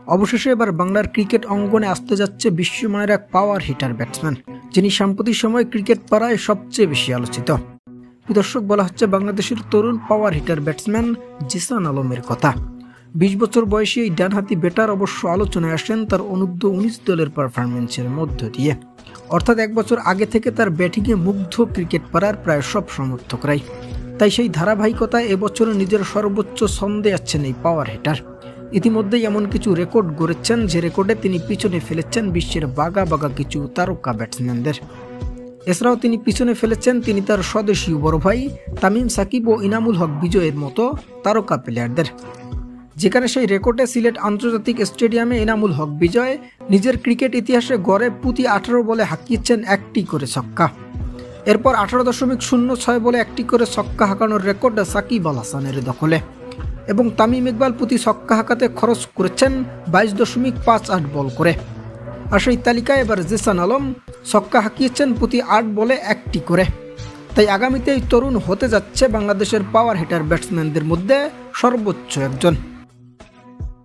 অবশেষে এবার বাংলার ক্রিকেট অঙ্গনে আসতে যাচ্ছে বিশ্বমানের এক পাওয়ার হিটার ব্যাটসম্যান, যিনি সাম্প্রতিক সময় ক্রিকেট পাড়ায় সবচেয়ে বেশি আলোচিত। দর্শক, বলা হচ্ছে বাংলাদেশের তরুণ পাওয়ার হিটার ব্যাটসম্যান জিসান আলমের কথা। 20 বছর বয়সী এই ডানহাতি ব্যাটার অবশ্য আলোচনায় আসেন তার অনূর্ধ্ব-19 দলের পারফরমেন্সের মধ্য দিয়ে। অর্থাৎ 1 বছর আগে থেকে তার ব্যাটিংয়ে মুগ্ধ ক্রিকেট পাড়ার প্রায় সব সমর্থকরাই। তাই সেই ধারাবাহিকতায় এবছরও নিজের সর্বোচ্চ ছন্দে আছেন এই পাওয়ার হিটার। ইতিমধ্যেই এমন কিছু রেকর্ড গড়েছেন যে রেকর্ডে তিনি পিছনে ফেলেছেন বিশ্বের বাঘা বাঘা কিছু তারকা ব্যাটসম্যানদের। এছাড়াও তিনি পিছনে ফেলেছেন তিনি তার স্বদেশীয় বড় ভাই তামিম সাকিব ও ইনামুল হক বিজয়ের মতো তারকা প্লেয়ারদের। যেখানে সেই রেকর্ডে সিলেট আন্তর্জাতিক স্টেডিয়ামে ইনামুল হক বিজয় নিজের ক্রিকেট ইতিহাসে গড়ে প্রতি 18 বলে হাঁকিয়েছেন 1টি করে ছক্কা। এরপর 18.06 বলে 1টি করে ছক্কা হাঁকানোর রেকর্ড সাকিব আল হাসানের দখলে, এবং তামিম ইকবাল প্রতি ছক্কা হাঁকাতে খরচ করেছেন 22.58 বল করে। আর সেই তালিকায় এবার জিসান আলম ছক্কা হাঁকিয়েছেন প্রতি 8 বলে 1টি করে। তাই আগামীতে এই তরুণ হতে যাচ্ছে বাংলাদেশের পাওয়ার হিটার ব্যাটসম্যানদের মধ্যে সর্বোচ্চ একজন।